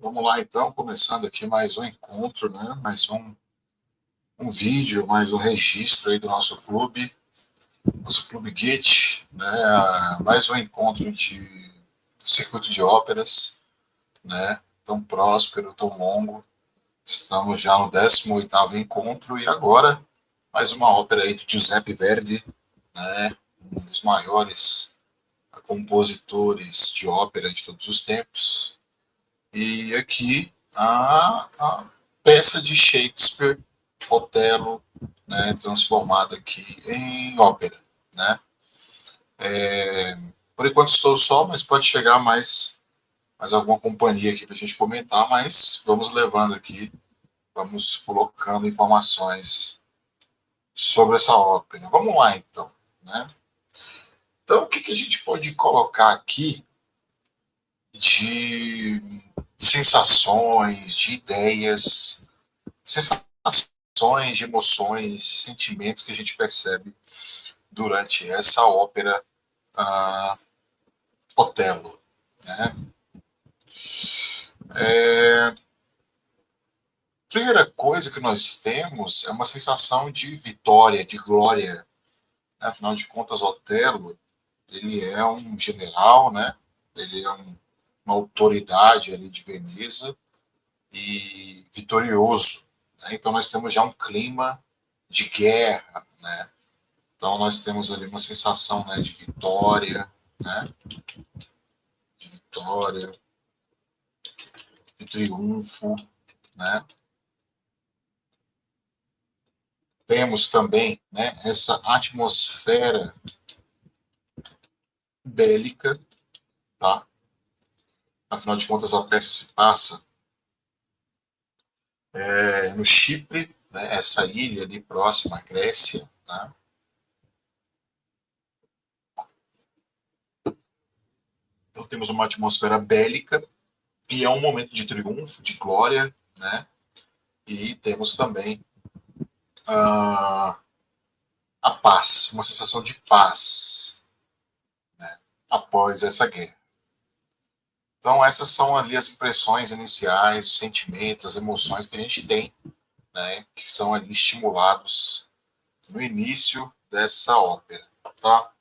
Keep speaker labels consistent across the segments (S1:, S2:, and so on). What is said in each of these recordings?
S1: Vamos lá, então, começando aqui mais um encontro, né? Mais um vídeo, mais um registro aí do nosso clube Git, né? Mais um encontro de circuito de óperas, né? Tão próspero, tão longo. Estamos já no 18º encontro e agora mais uma ópera aí de Giuseppe Verdi, né? Um dos maiores compositores de ópera de todos os tempos. E aqui a peça de Shakespeare, Otelo, né, transformada aqui em ópera. Né? Por enquanto estou só, mas pode chegar mais alguma companhia aqui para a gente comentar, mas vamos levando aqui, vamos colocando informações sobre essa ópera. Vamos lá, então. Né? Então, o que a gente pode colocar aqui de sensações, de ideias, sensações, de emoções, de sentimentos que a gente percebe durante essa ópera Otelo. Né? Primeira coisa que nós temos é uma sensação de vitória, de glória. Né? Afinal de contas, Otelo ele é um general, né? Ele é uma autoridade ali de Veneza e vitorioso. Né? Então nós temos já um clima de guerra, né? Então nós temos ali uma sensação, né, de vitória, né? De vitória, de triunfo, né? Temos também, né, essa atmosfera bélica, tá? Afinal de contas a peça se passa no Chipre, né? Essa ilha ali próxima à Grécia, né? Então temos uma atmosfera bélica e é um momento de triunfo, de glória, né? E temos também a paz, uma sensação de paz, né? Após essa guerra. Então essas são ali as impressões iniciais, os sentimentos, as emoções que a gente tem, né? Que são ali estimulados no início dessa ópera, tá?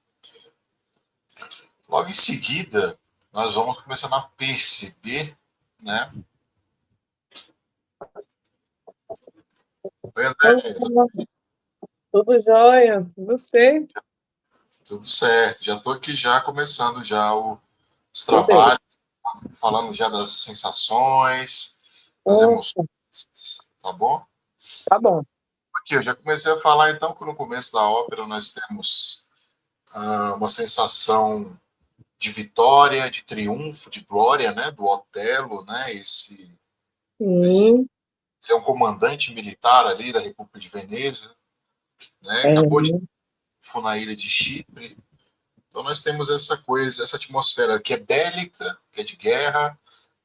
S1: Logo em seguida, nós vamos começando a perceber, né? Oi, André,
S2: Olá, tudo jóia? Você?
S1: tudo certo. Já estou aqui já começando já os
S2: Que bem.
S1: trabalhos, falando já das sensações, das emoções,
S2: Opa,
S1: tá bom?
S2: tá bom.
S1: Aqui, eu já comecei a falar então que no começo da ópera nós temos uma sensação de vitória, de triunfo, de glória, né, do Otelo, né, esse
S2: Sim,
S1: ele é um comandante militar ali da República de Veneza, né, acabou de
S2: é,
S1: na ilha de Chipre. Então nós temos essa coisa, essa atmosfera que é bélica, que é de guerra,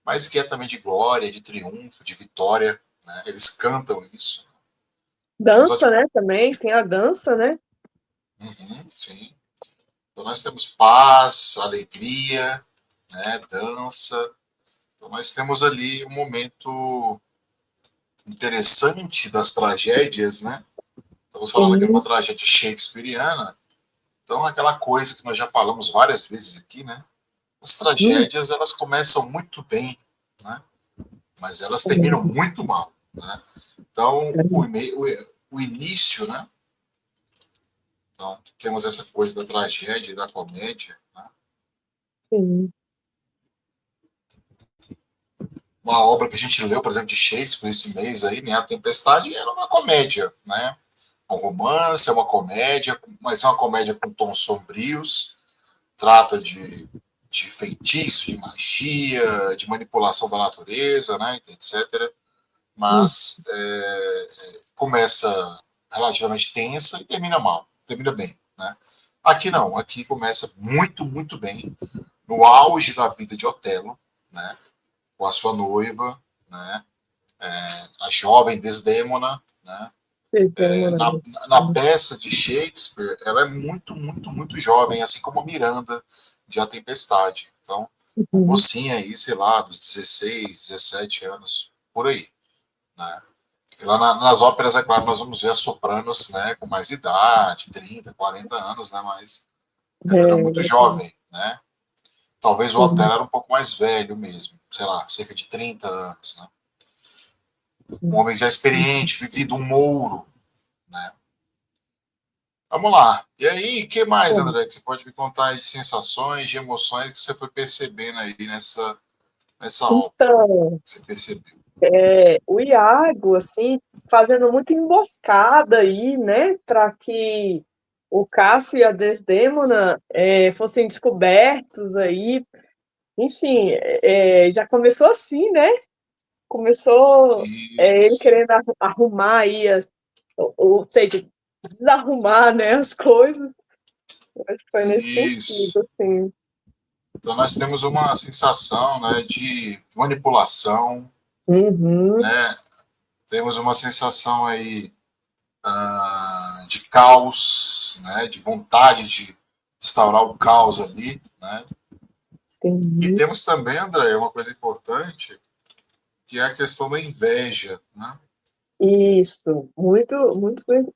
S1: mas que é também de glória, de triunfo, de vitória. Né? Eles cantam isso. Temos
S2: dança, né, também, tem a dança, né?
S1: sim. Então nós temos paz, alegria, né? Dança. Então nós temos ali um momento interessante das tragédias, né? Estamos falando aqui de uma
S2: Sim,
S1: tragédia shakespeariana. Então aquela coisa que nós já falamos várias vezes aqui, né? As
S2: hum,
S1: tragédias elas começam muito bem, né? Mas elas terminam muito mal, né? Então o início, né? Então temos essa coisa da tragédia e da comédia, né?
S2: sim,
S1: Uma obra que a gente leu, por exemplo, de Shakespeare esse mês aí, né? A Tempestade era uma comédia, né? Um romance, é uma comédia, mas é uma comédia com tons sombrios, trata de feitiço, de magia, de manipulação da natureza, né? Etc.
S2: hum,
S1: Mas começa relativamente tensa e termina mal, termina bem, né? Aqui não, aqui começa muito, muito bem, no auge da vida de Otelo, né? Com a sua noiva, né? A jovem Desdémona, né?
S2: Desdemona.
S1: Na peça de Shakespeare, ela é muito, muito, muito jovem, assim como a Miranda de A Tempestade. Então,
S2: Uhum.
S1: mocinha aí, sei lá, dos 16, 17 anos, por aí, né? E lá nas óperas, é claro, nós vamos ver as sopranos, né, com mais idade, 30, 40 anos, né, mas ela era
S2: É,
S1: muito
S2: verdade.
S1: jovem, né? Talvez o
S2: Sim.
S1: Otelo era um pouco mais velho mesmo, sei lá, cerca de 30 anos, né? Um homem já experiente, vivido, um mouro, né? Vamos lá. E aí, o que mais,
S2: Bom,
S1: André, que você pode me contar aí de sensações, de emoções que você foi percebendo aí nessa ópera?
S2: então,
S1: Que você percebeu?
S2: o Iago, assim, fazendo muita emboscada aí, né, para que o Cássio e a Desdémona fossem descobertos aí. Enfim, já começou assim, né? Começou ele
S1: Isso.
S2: querendo arrumar aí, ou seja, desarrumar, né, as coisas. Eu acho que foi nesse
S1: Isso.
S2: sentido, assim.
S1: Então nós temos uma sensação, né, de manipulação,
S2: Uhum,
S1: né? Temos uma sensação aí de caos, né, de vontade de instaurar o caos ali, né? E
S2: sim.
S1: temos também, André, uma coisa importante, que é a questão da inveja, né?
S2: Isso, muito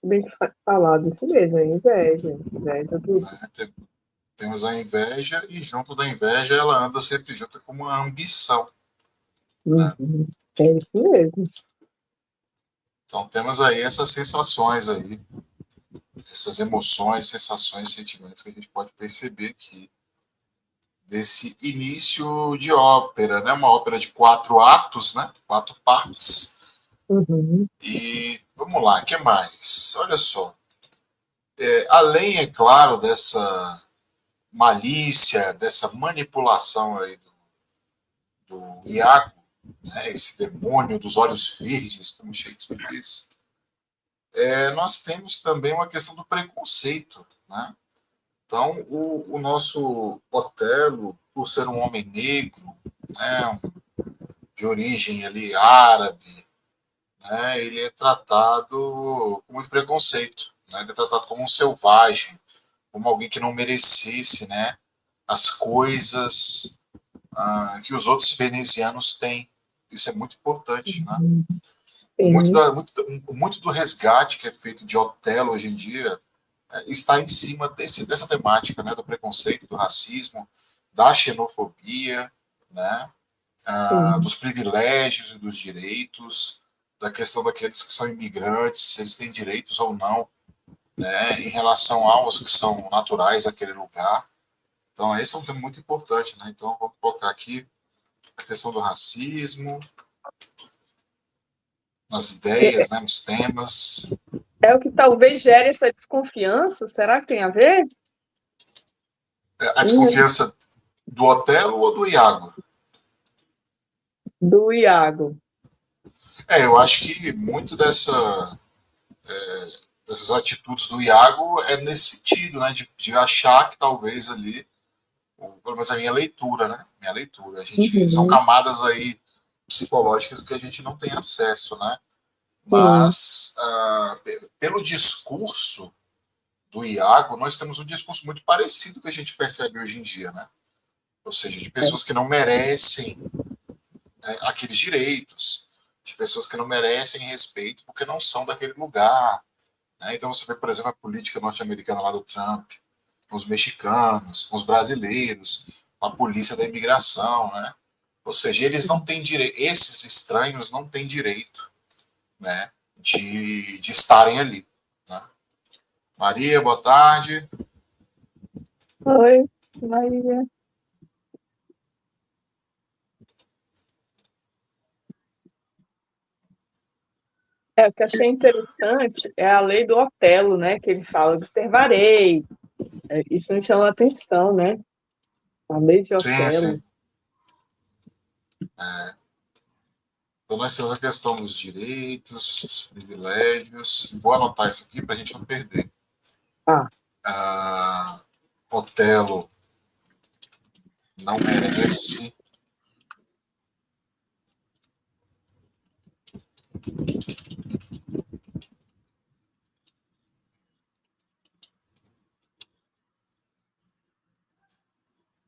S2: bem falado, isso mesmo, é inveja, inveja do.
S1: Temos a inveja e junto da inveja ela anda sempre junto com uma ambição, né?
S2: Uhum, é isso mesmo.
S1: Então temos aí essas sensações aí, essas emoções, sensações, sentimentos que a gente pode perceber aqui desse início de ópera, né? Uma ópera de 4 atos, né? 4 partes.
S2: Uhum,
S1: E vamos lá, o que mais? Olha só, além, é claro, dessa malícia, dessa manipulação aí do Iago, né? Esse demônio dos olhos verdes, como Shakespeare diz, nós temos também uma questão do preconceito, né? Então, o nosso Otelo, por ser um homem negro, né, de origem ali árabe, né, ele é tratado com muito preconceito, né, ele é tratado como um selvagem, como alguém que não merecesse, né, as coisas que os outros venezianos têm. Isso é muito importante, né?
S2: uhum,
S1: Muito,
S2: sim,
S1: muito do resgate que é feito de Otelo hoje em dia está em cima dessa temática, né, do preconceito, do racismo, da xenofobia, né,
S2: sim.
S1: dos privilégios e dos direitos, da questão daqueles que são imigrantes, se eles têm direitos ou não, né, em relação aos que são naturais daquele lugar. Então, esse é um tema muito importante, né? Então, vamos colocar aqui a questão do racismo, nas
S2: É,
S1: ideias, né, nos temas.
S2: é o que talvez gere essa desconfiança, será que tem a ver?
S1: A desconfiança do Otelo ou do Iago?
S2: Do Iago.
S1: Eu acho que muito dessas atitudes do Iago é nesse sentido, né, de achar que talvez ali, ou pelo menos a minha leitura, né, minha leitura, são
S2: Uhum,
S1: camadas aí psicológicas que a gente não tem acesso, né,
S2: sim.
S1: mas pelo discurso do Iago, nós temos um discurso muito parecido que a gente percebe hoje em dia, né, ou seja, de
S2: É.
S1: pessoas que não merecem aqueles direitos, de pessoas que não merecem respeito porque não são daquele lugar, né? Então você vê, por exemplo, a política norte-americana lá do Trump, com os mexicanos, com os brasileiros, com a polícia da imigração, né? Ou seja, eles não têm direito, esses estranhos não têm direito, né, de estarem ali. Né? Maria, boa tarde.
S2: Oi, Maria. O que achei interessante é a lei do Otelo, né? Que ele fala, observarei. Isso me chama a atenção, né? A lei de
S1: Sim, sim.
S2: Otelo.
S1: Então nós temos a questão dos direitos, dos privilégios. Vou anotar isso aqui para a gente não perder.
S2: Ah,
S1: Otelo não merece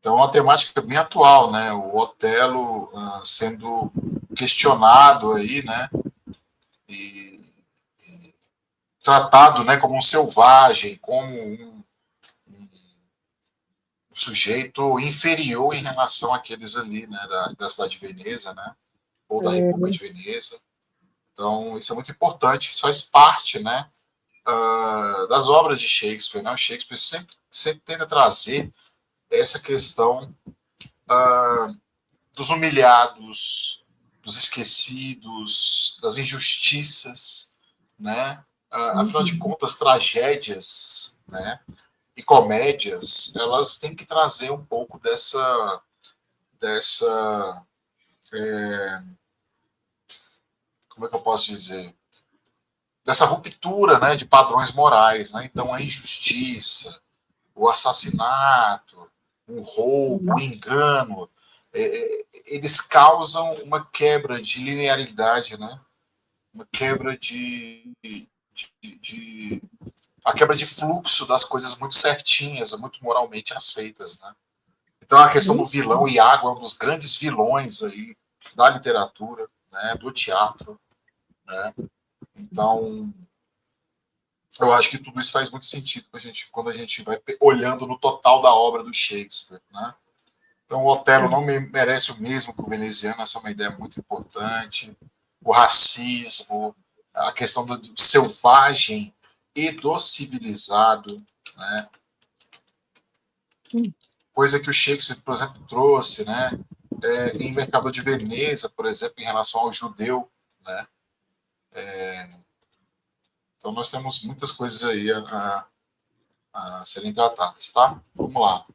S1: Então, é uma temática bem atual, né? O Otelo sendo questionado aí, né? E tratado, né, como um selvagem, como um sujeito inferior em relação àqueles ali, né, da cidade de Veneza, né? Ou da República de Veneza. Então, isso é muito importante, isso faz parte, né, das obras de Shakespeare, né? O Shakespeare sempre tenta trazer essa questão dos humilhados, dos esquecidos, das injustiças, né? Afinal de contas, tragédias, né, e comédias, elas têm que trazer um pouco dessa como é que eu posso dizer? Dessa ruptura, né, de padrões morais, né? Então, a injustiça, o assassinato, o roubo, o engano, eles causam uma quebra de linearidade, né? Uma quebra de a quebra de fluxo das coisas muito certinhas, muito moralmente aceitas, né? Então a questão do vilão, Iago é um dos grandes vilões aí da literatura, né, do teatro, né? Então eu acho que tudo isso faz muito sentido quando a gente vai olhando no total da obra do Shakespeare, né? Então, o Otelo não merece o mesmo que o veneziano, essa é uma ideia muito importante. O racismo, a questão do selvagem e do civilizado, né? Coisa que o Shakespeare, por exemplo, trouxe, né? Em Mercador de Veneza, por exemplo, em relação ao judeu, né? Então, nós temos muitas coisas aí a serem tratadas, tá? Vamos lá.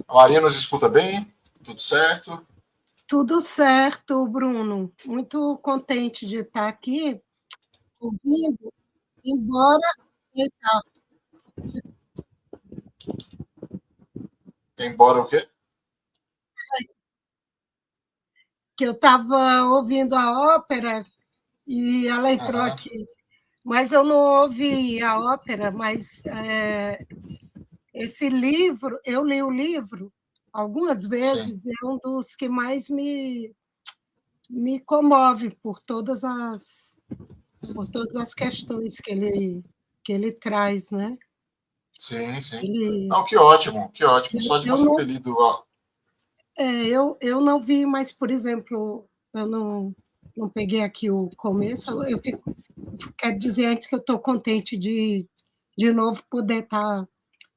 S1: A Maria nos escuta bem? Tudo certo?
S3: Tudo certo, Bruno. Muito contente de estar aqui ouvindo, embora
S1: Embora o quê?
S3: que eu estava ouvindo a ópera e ela entrou aqui. Mas eu não ouvi a ópera, mas esse livro, eu li o livro algumas vezes, e é um dos que mais me comove por todas as questões que ele traz, né?
S1: Sim, sim.
S3: Ele,
S1: Não, que ótimo, que ótimo. Só de
S3: eu
S1: você
S3: não,
S1: ter lido.
S3: eu não vi, mas, por exemplo, eu não peguei aqui o começo. Quero dizer antes que eu estou contente de novo, poder estar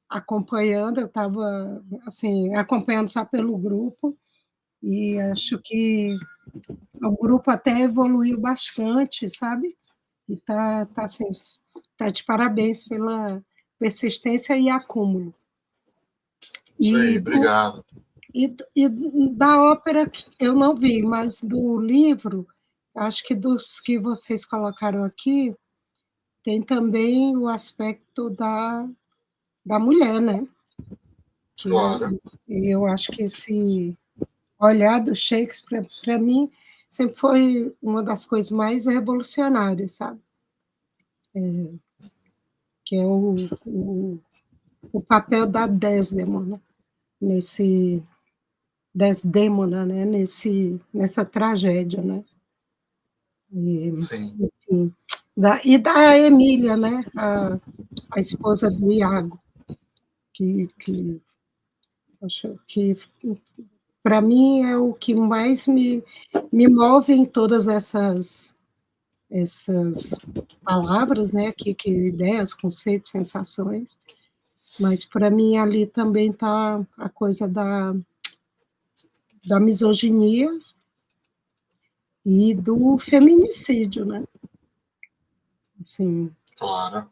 S3: acompanhando. Eu estava assim, acompanhando só pelo grupo, e acho que o grupo até evoluiu bastante, sabe? E assim, tá de parabéns pela persistência e acúmulo.
S1: Isso aí,
S3: E,
S1: obrigado.
S3: e da ópera eu não vi, mas do livro, acho que dos que vocês colocaram aqui, tem também o aspecto da mulher, né?
S1: Claro.
S3: E eu acho que esse olhar do Shakespeare, para mim, sempre foi uma das coisas mais revolucionárias, sabe? Que é o papel da Desdemona, Desdémona, né? Nessa tragédia, né? E,
S1: Sim.
S3: enfim, e da Emília, né? A esposa do Iago, que acho que para mim é o que mais me move em todas essas palavras, né? Que ideias, conceitos, sensações. Mas para mim ali também está a coisa da misoginia e do feminicídio, né? Assim,
S1: Claro.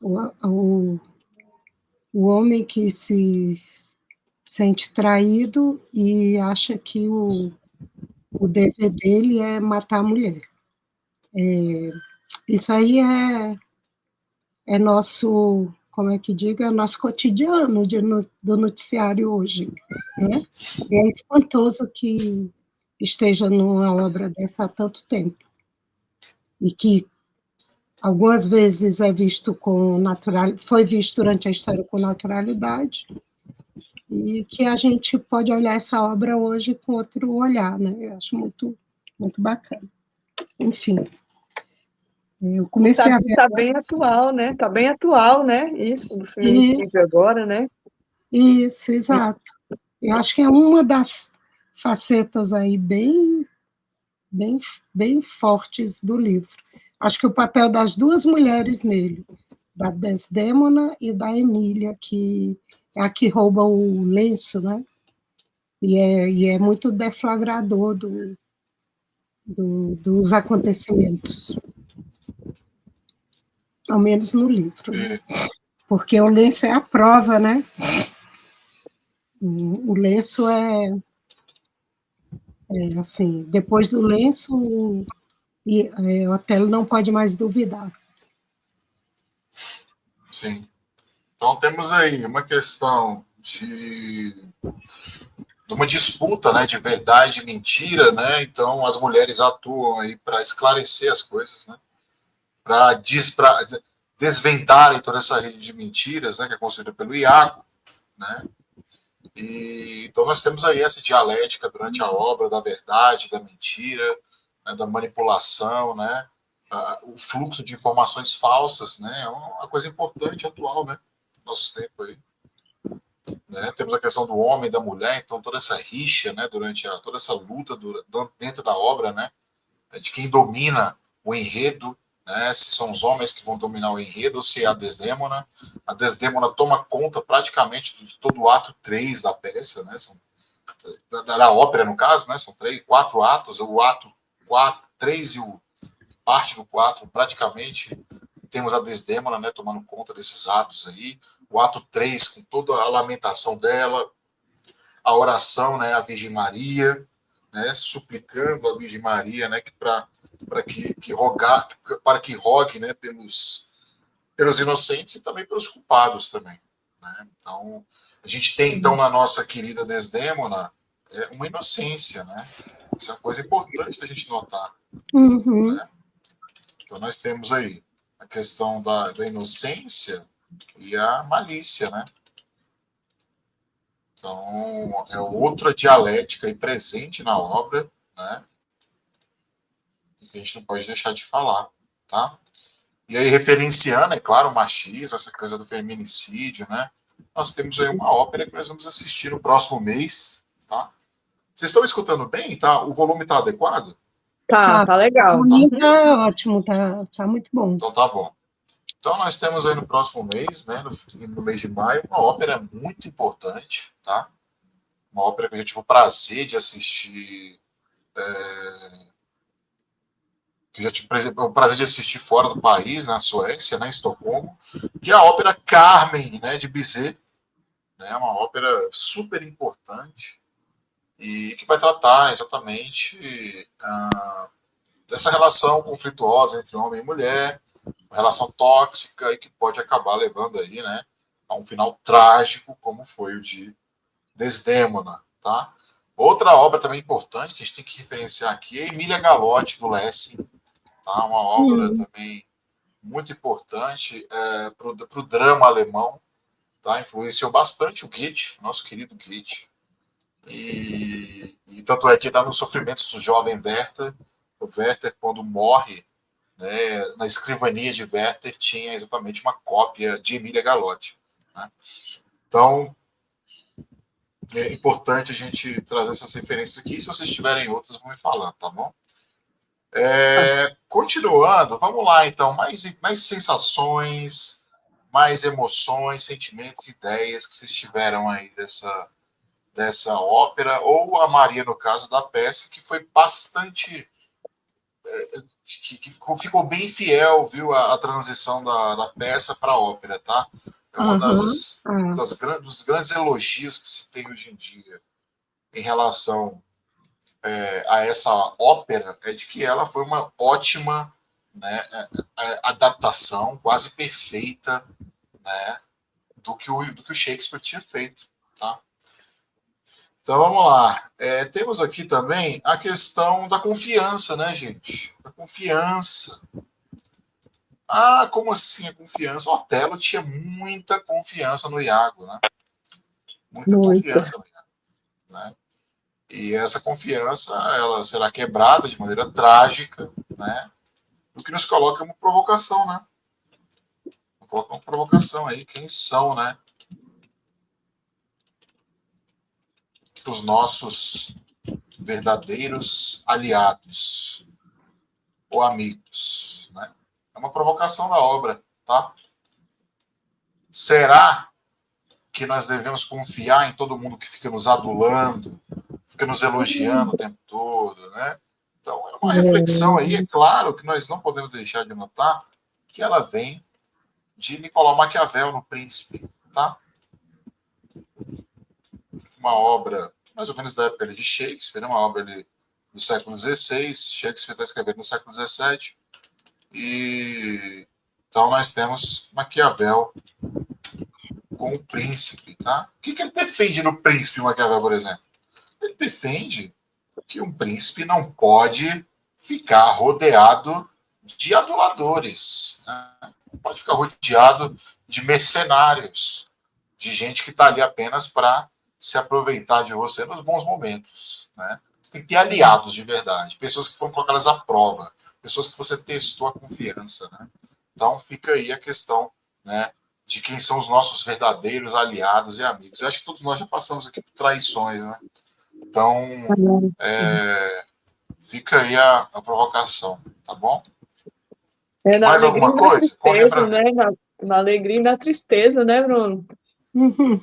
S3: o, o homem que se sente traído e acha que o dever dele é matar a mulher. Isso aí é nosso, como é que diga, é nosso cotidiano do noticiário hoje, né? E é espantoso que esteja numa obra dessa há tanto tempo e que algumas vezes é visto com natural, foi visto durante a história com naturalidade e que a gente pode olhar essa obra hoje com outro olhar, né? Eu acho muito, muito bacana. Enfim, eu comecei a ver
S2: Tá bem atual, né? Tá bem atual, né? Isso, do
S3: isso,
S2: feminicídio agora, né?
S3: isso, exato. Eu acho que é uma das facetas aí bem, bem fortes do livro. Acho que o papel das duas mulheres nele, da Desdémona e da Emília, que é a que rouba o lenço, né? E é muito deflagrador dos acontecimentos, ao menos no livro, né?
S1: E,
S3: Porque o lenço é a prova, né? O lenço é assim, depois do lenço, o Otelo não pode mais duvidar.
S1: sim. Então temos aí uma questão de uma disputa, né, de verdade e mentira, né? Então as mulheres atuam aí para esclarecer as coisas, né? Para desvendarem toda essa rede de mentiras, né, que é construída pelo Iago, né? E então nós temos aí essa dialética durante a obra da verdade, da mentira, né, da manipulação, né? O fluxo de informações falsas, né? É uma coisa importante atual, né? Nosso tempo aí. Né? Temos a questão do homem e da mulher, então toda essa rixa, né, toda essa luta dentro da obra, né, de quem domina o enredo, né, se são os homens que vão dominar o enredo ou se é a Desdémona. A Desdémona toma conta praticamente de todo o ato 3 da peça, né, da ópera, no caso, né, são 4 atos, o ato 4, 3 e o parte do 4, praticamente temos a Desdémona, né, tomando conta desses atos aí. O ato 3 com toda a lamentação dela, a oração, né, à Virgem Maria, né, suplicando a Virgem Maria, né, para que rogue, né, pelos inocentes e também pelos culpados também, né? Então, a gente tem então na nossa querida Desdémona uma inocência, né? Isso é uma coisa importante da gente notar,
S3: Uhum.
S1: né? Então nós temos aí a questão da inocência e a malícia, né? Então, é outra dialética aí presente na obra, né? Que a gente não pode deixar de falar, tá? E aí, referenciando, é claro, o machismo, essa coisa do feminicídio, né? Nós temos aí uma ópera que nós vamos assistir no próximo mês, tá? Vocês estão escutando bem? Tá? O volume está adequado?
S2: Tá
S3: O
S2: legal.
S3: livro
S2: Uhum.
S3: tá ótimo, tá muito bom.
S1: Então tá bom. Então nós temos aí no próximo mês, né, no mês de maio, uma ópera muito importante, tá? Uma ópera que eu já tive o prazer de assistir, que eu já tive o prazer de assistir fora do país, na Suécia, né, em Estocolmo, que é a ópera Carmen, né, de Bizet, né, uma ópera super importante e que vai tratar exatamente dessa relação conflituosa entre homem e mulher, uma relação tóxica e que pode acabar levando aí, né, a um final trágico, como foi o de Desdémona, tá? Outra obra também importante que a gente tem que referenciar aqui é Emília Galotti, do Lessing, tá? Uma obra também muito importante para o drama alemão, tá? Influenciou bastante o Goethe, nosso querido Goethe. E tanto é que está no Sofrimentos do Jovem Werther. O Werther, quando morre, né, na escrivania de Werther, tinha exatamente uma cópia de Emília Galotti. Né? Então, é importante a gente trazer essas referências aqui. Se vocês tiverem outras, vão me falando, tá bom? Continuando, vamos lá então. Mais sensações, mais emoções, sentimentos, ideias que vocês tiveram aí dessa ópera, ou a Maria, no caso da peça, que foi bastante. Que ficou bem fiel, viu, a transição da peça para a ópera, tá? É uma dos grandes elogios que se tem hoje em dia em relação a essa ópera é de que ela foi uma ótima, né, adaptação, quase perfeita, né, do que o Shakespeare tinha feito, tá? Então vamos lá. Temos aqui também a questão da confiança, né, gente? Da confiança. Ah, como assim a confiança? O Otelo tinha muita confiança no Iago, né? Muita confiança, né? E essa confiança, ela será quebrada de maneira trágica, né? O que nos coloca uma provocação, né? Coloca uma provocação aí, quem são, né? Os nossos verdadeiros aliados ou amigos, né? É uma provocação da obra, tá? Será que nós devemos confiar em todo mundo que fica nos adulando, fica nos elogiando o tempo todo, né? Então, é uma reflexão aí, é claro que nós não podemos deixar de notar que ela vem de Nicolau Maquiavel no Príncipe, tá? Uma obra mais ou menos da época de Shakespeare, uma obra do século XVI, Shakespeare está escrevendo no século XVII, e então nós temos Maquiavel com o Príncipe, tá? O que ele defende no Príncipe, Maquiavel, por exemplo? Ele defende que um príncipe não pode ficar rodeado de aduladores, né? Não pode ficar rodeado de mercenários, de gente que está ali apenas para se aproveitar de você nos bons momentos, né? Você tem que ter aliados de verdade, pessoas que foram colocadas à prova, pessoas que você testou a confiança, né? Então fica aí a questão, né, de quem são os nossos verdadeiros aliados e amigos. Eu acho que todos nós já passamos aqui por traições, né? Então, fica aí a provocação, tá bom?
S2: Na
S1: Mais
S2: alegria
S1: alguma
S2: e na
S1: coisa?
S2: tristeza, né? Na alegria e na tristeza, né, Bruno?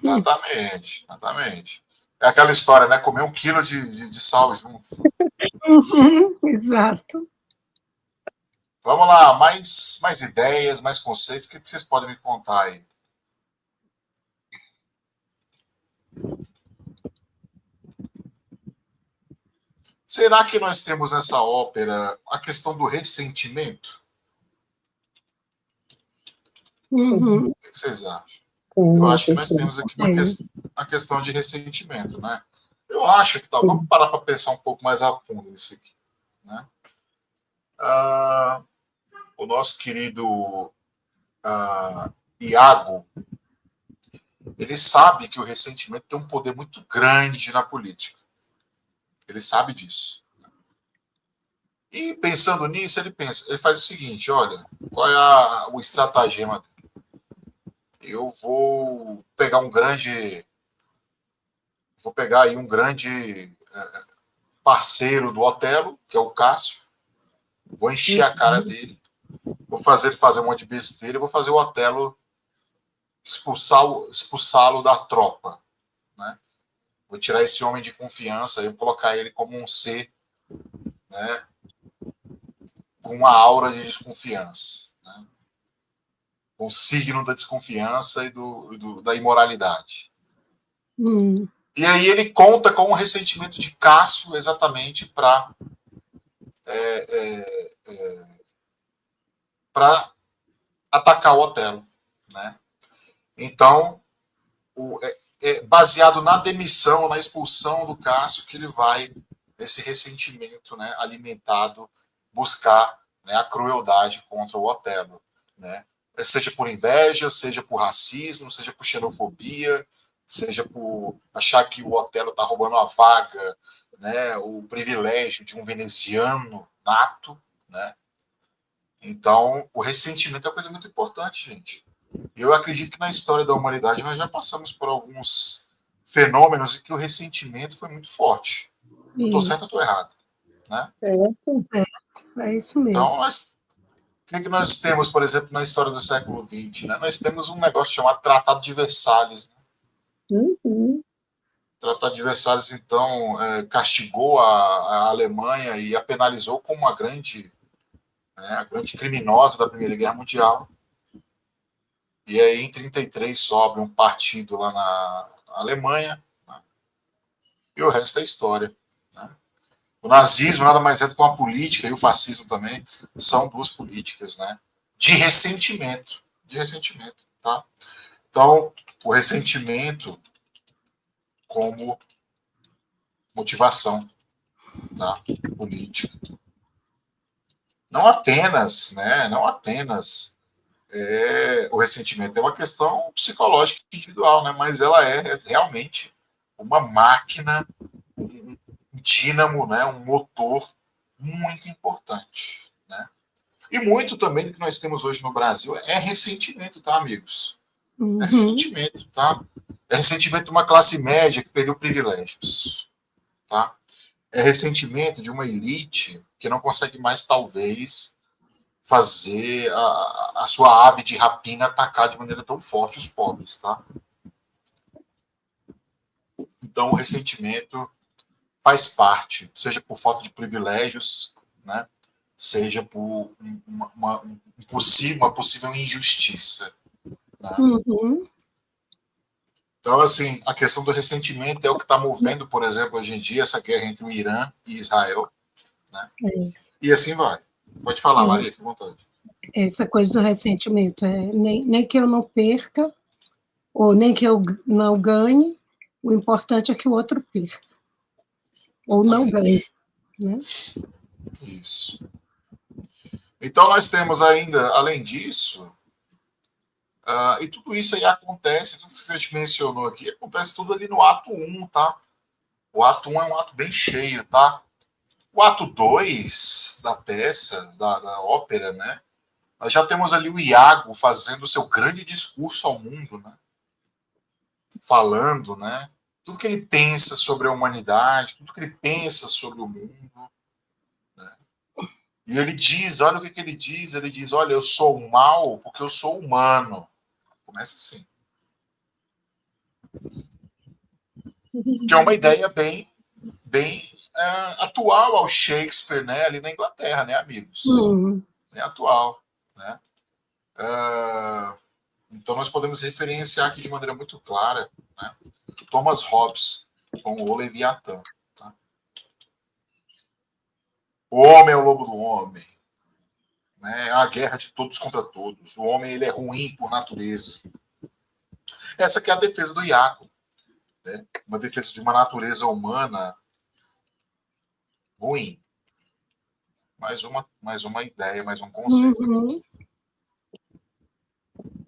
S1: Exatamente, exatamente. É aquela história, né? Comer 1 quilo de sal junto.
S3: Exato.
S1: Vamos lá, mais ideias, mais conceitos. O que vocês podem me contar aí? Será que nós temos nessa ópera a questão do ressentimento?
S3: Uhum.
S1: O que vocês acham? Eu acho que nós temos aqui uma questão de ressentimento, né? Eu acho que tá. Vamos parar para pensar um pouco mais a fundo nisso aqui, né? O nosso querido Iago, ele sabe que o ressentimento tem um poder muito grande na política. Ele sabe disso. E pensando nisso, ele faz o seguinte: olha, qual é o estratagema dele? Eu vou pegar aí um grande parceiro do Otelo, que é o Cássio, vou encher a cara dele, vou fazer ele fazer um monte de besteira e vou fazer o Otelo expulsá-lo da tropa, né? Vou tirar esse homem de confiança e vou colocar ele como um ser, né, com uma aura de desconfiança, né? Com o signo da desconfiança e da imoralidade. E aí ele conta com o ressentimento de Cássio exatamente para atacar o Otelo, né? Então, baseado na demissão, na expulsão do Cássio, que ele vai, nesse ressentimento, né, alimentado, buscar, né, a crueldade contra o Otelo, né? Seja por inveja, seja por racismo, seja por xenofobia, seja por achar que o Otelo está roubando a vaga, né, o privilégio de um veneziano nato, né? Então, o ressentimento é uma coisa muito importante, gente. Eu acredito que na história da humanidade nós já passamos por alguns fenômenos em que o ressentimento foi muito forte. Eu estou certo ou estou errado? Né?
S3: É isso mesmo.
S1: Então, o que nós temos, por exemplo, na história do século XX? Né? Nós temos um negócio chamado Tratado de Versalhes. Né? O Tratado de Versalhes, então, castigou a Alemanha e a penalizou como a grande criminosa da Primeira Guerra Mundial. E aí, em 1933, sobe um partido lá na Alemanha, né? E o resto é história. Né? O nazismo nada mais é do que uma política, e o fascismo também são duas políticas, né, de ressentimento. Tá? Então, o ressentimento como motivação, tá, política. Não apenas o ressentimento é uma questão psicológica individual, né? Mas ela é realmente uma máquina, um dínamo, né? Um motor muito importante, né? E muito também do que nós temos hoje no Brasil é ressentimento, tá, amigos? É ressentimento, tá? É ressentimento de uma classe média que perdeu privilégios, tá? É ressentimento de uma elite que não consegue mais, talvez, fazer a sua ave de rapina atacar de maneira tão forte os pobres, tá? Então, o ressentimento faz parte, seja por falta de privilégios, né? Seja por uma possível injustiça. Né? Então, assim, a questão do ressentimento é o que está movendo, por exemplo, hoje em dia, essa guerra entre o Irã e Israel. Né? E assim vai. Pode falar, Maria, fique à vontade.
S3: Essa coisa do ressentimento, nem que eu não perca, ou nem que eu não ganhe, o importante é que o outro perca, ou não ganhe. Né?
S1: Isso. Então, nós temos ainda, além disso, e tudo isso aí acontece, tudo que a gente mencionou aqui, acontece tudo ali no ato 1, tá? O ato 1 é um ato bem cheio, tá? O ato 2 da peça, da ópera, né? Nós já temos ali o Iago fazendo o seu grande discurso ao mundo, né? Falando, né? Tudo que ele pensa sobre a humanidade, tudo que ele pensa sobre o mundo. Né? E ele diz, olha o que ele diz, olha, eu sou mal porque eu sou humano. Começa assim. Que é uma ideia bem atual ao Shakespeare, né? Ali na Inglaterra, né, amigos? É atual, né? Então nós podemos referenciar aqui de maneira muito clara, né? Thomas Hobbes com o Leviatã. Tá? O homem é o lobo do homem. Né? A guerra de todos contra todos. O homem ele é ruim por natureza. Essa que é a defesa do Iago. Né? Uma defesa de uma natureza humana ruim. Mais uma ideia, mais um conceito.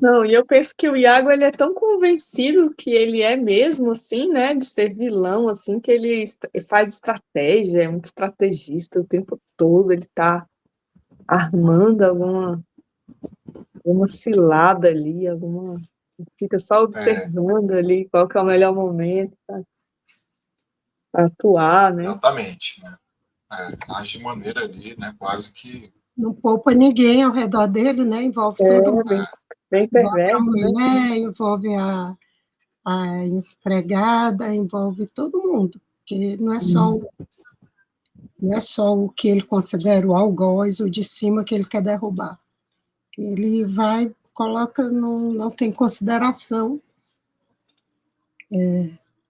S2: Não, e eu penso que o Iago ele é tão convencido que ele é mesmo, assim, né, de ser vilão, assim, que ele faz estratégia, é muito estrategista o tempo todo, ele tá armando alguma cilada ali, fica só observando ali qual que é o melhor momento para atuar, né?
S1: Exatamente, né? Age de maneira ali, né, quase que...
S3: Não poupa ninguém ao redor dele, né? Envolve todo mundo.
S2: Bem perverso,
S3: envolve a mulher,
S2: né?
S3: Envolve a empregada, envolve todo mundo, porque não é só o que ele considera o algoz, o de cima que ele quer derrubar. Ele coloca, não tem consideração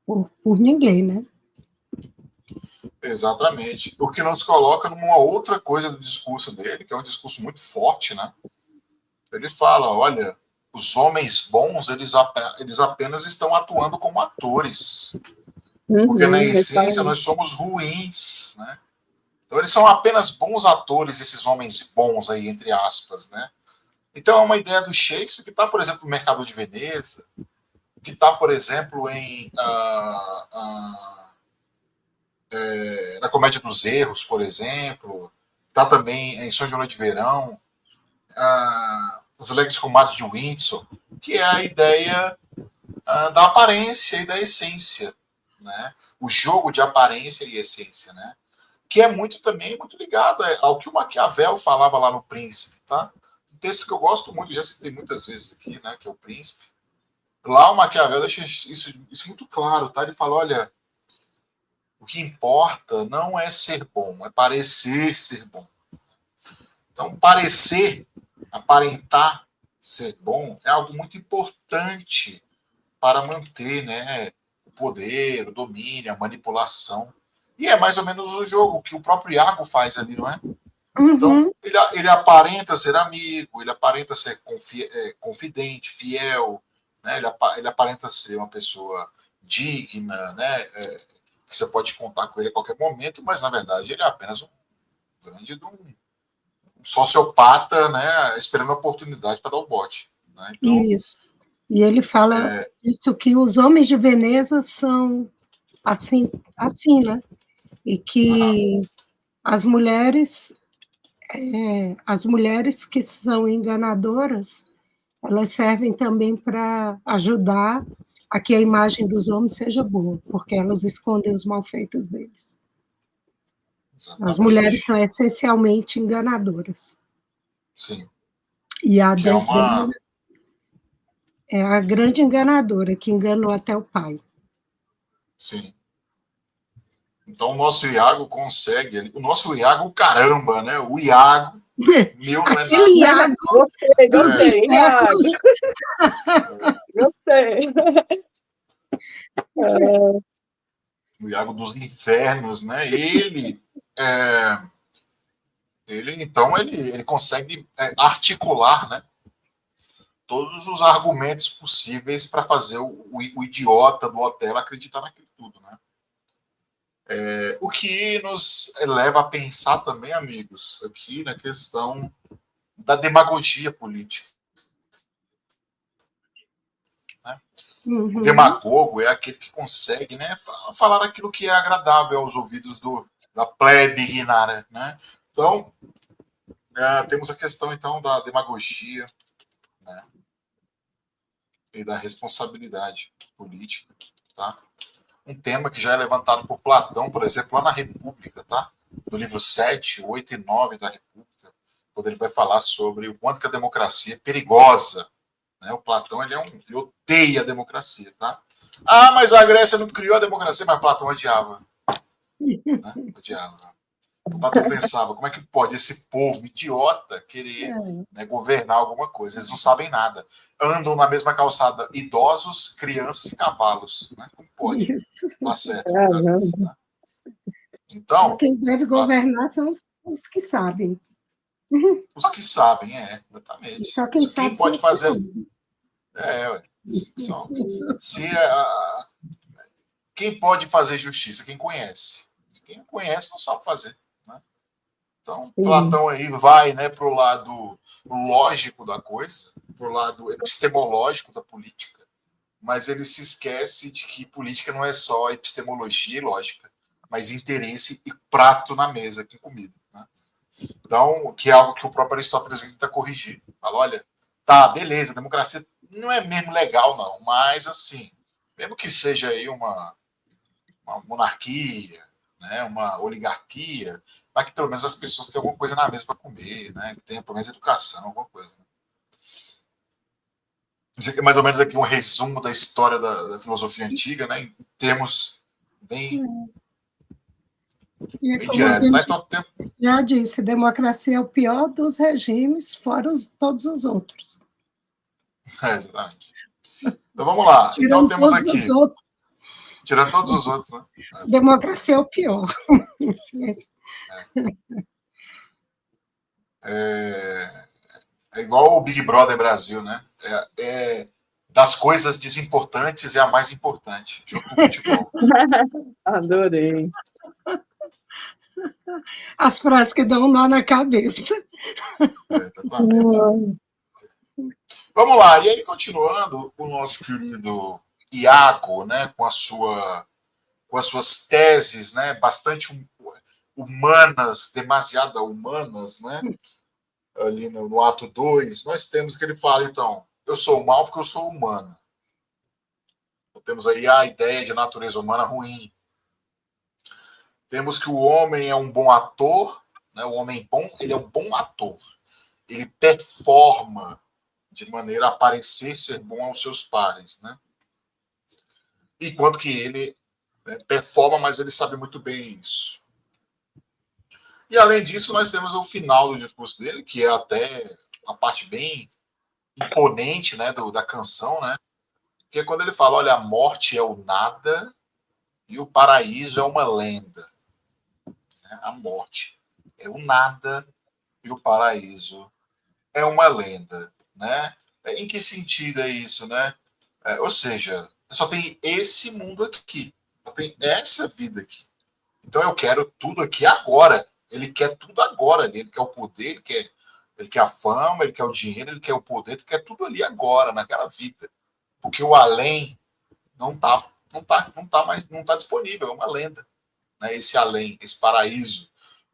S3: por ninguém, né?
S1: Exatamente. O que nos coloca numa outra coisa do discurso dele, que é um discurso muito forte, né? Ele fala, olha, os homens bons, eles apenas estão atuando como atores. Porque, na essência, nós somos ruins, né? Então, eles são apenas bons atores, esses homens bons aí, entre aspas, né? Então, é uma ideia do Shakespeare que está, por exemplo, no Mercador de Veneza, que está, por exemplo, na Comédia dos Erros, por exemplo, está também em Sonhos de Noite de Verão, Os Alegres Comadres de Windsor, que é a ideia da aparência e da essência, né? O jogo de aparência e essência, né? Que é muito ligado ao que o Maquiavel falava lá no Príncipe, tá? Um texto que eu gosto muito, já citei muitas vezes aqui, né? Que é o Príncipe. Lá o Maquiavel deixa isso muito claro, tá? Ele fala, olha, o que importa não é ser bom, é parecer ser bom. Então, aparentar ser bom é algo muito importante para manter, né, o poder, o domínio, a manipulação. E é mais ou menos o jogo que o próprio Iago faz ali, não é? Então, ele aparenta ser amigo, ele aparenta ser confidente, fiel, né? Ele aparenta ser uma pessoa digna, né? Que você pode contar com ele a qualquer momento, mas, na verdade, ele é apenas um sociopata, né, esperando a oportunidade para dar o bote. Né? Então,
S3: isso. E ele fala isso, que os homens de Veneza são assim, né? E que as mulheres que são enganadoras, elas servem também para ajudar a que a imagem dos homens seja boa, porque elas escondem os malfeitos deles.
S1: exatamente.
S3: As mulheres são essencialmente enganadoras.
S1: Sim.
S3: E a
S1: Que é
S3: Desdémona é a grande enganadora, que enganou até o pai.
S1: Sim. Então o nosso Iago consegue. O nosso Iago, caramba, né? O Iago, meu não é nada.
S3: Aquele Iago
S2: Gostei, Iago. Gostei.
S1: O Iago dos infernos, né? Ele consegue articular, né, todos os argumentos possíveis para fazer o idiota do hotel acreditar naquilo tudo, né? O que nos leva a pensar também, amigos, aqui na questão da demagogia política. Né? O demagogo é aquele que consegue, né, falar aquilo que é agradável aos ouvidos da plebe ignária, né? Então, temos a questão, então, da demagogia, né, e da responsabilidade política, tá? Um tema que já é levantado por Platão, por exemplo, lá na República, tá? No livro 7, 8 e 9 da República, quando ele vai falar sobre o quanto que a democracia é perigosa. Né? O Platão, ele odeia a democracia, tá? Ah, mas a Grécia não criou a democracia, mas Platão odiava. Né? Odiava. Platão pensava, como é que pode esse povo idiota querer, né, governar alguma coisa? Eles não sabem nada. Andam na mesma calçada idosos, crianças e cavalos. Né? Como pode?
S3: Isso.
S1: Tá certo. Né? Então,
S3: quem deve governar são os que sabem.
S1: Os que sabem, exatamente.
S3: Só quem sabe
S1: pode fazer. Quem pode fazer justiça? Quem conhece. Quem não conhece não sabe fazer. Né? Então, sim. Platão aí vai, né, para o lado lógico da coisa, para o lado epistemológico da política, mas ele se esquece de que política não é só epistemologia e lógica, mas interesse e prato na mesa com comida. Né? Então, que é algo que o próprio Aristóteles tenta corrigir. Fala, olha, tá, beleza, a democracia não é mesmo legal, não, mas assim, mesmo que seja aí uma monarquia, né, uma oligarquia, para que pelo menos as pessoas tenham alguma coisa na mesa para comer, né, que tenha pelo menos educação, alguma coisa. Isso aqui é mais ou menos aqui um resumo da história da filosofia antiga, né, em termos bem diretos. Tá? Então,
S3: já disse, democracia é o pior dos regimes, fora todos os outros.
S1: Exatamente. Então vamos lá.
S3: Tirando
S1: então temos
S3: todos
S1: aqui.
S3: Os outros.
S1: Tirando todos os outros, né?
S3: Democracia é o pior.
S1: É igual o Big Brother Brasil, né? Das coisas desimportantes é a mais importante, junto com o futebol.
S2: Adorei.
S3: As frases que dão um nó na cabeça.
S1: Exatamente. Vamos lá, e aí continuando, o nosso querido Iago, né, com as suas teses, né, bastante humanas, demasiado humanas, né, ali no ato 2, nós temos que ele fala, então, eu sou mal porque eu sou humano. Então, temos aí a ideia de natureza humana ruim. Temos que o homem é um bom ator, né, o homem bom, ele é um bom ator. Ele performa de maneira a parecer ser bom aos seus pares, né? Enquanto que ele, né, performa, mas ele sabe muito bem isso. E além disso, nós temos o final do discurso dele, que é até uma parte bem imponente, né, da canção, né? Que é quando ele fala, olha, a morte é o nada e o paraíso é uma lenda. A morte é o nada e o paraíso é uma lenda, né? Em que sentido é isso, né? Ou seja, só tem esse mundo aqui, só tem essa vida aqui. Então eu quero tudo aqui agora. Ele quer tudo agora. Ele quer o poder, ele quer Ele quer a fama, ele quer o dinheiro, ele quer o poder, ele quer tudo ali agora, naquela vida. Porque o além não tá disponível, é uma lenda. Né? Esse além, esse paraíso,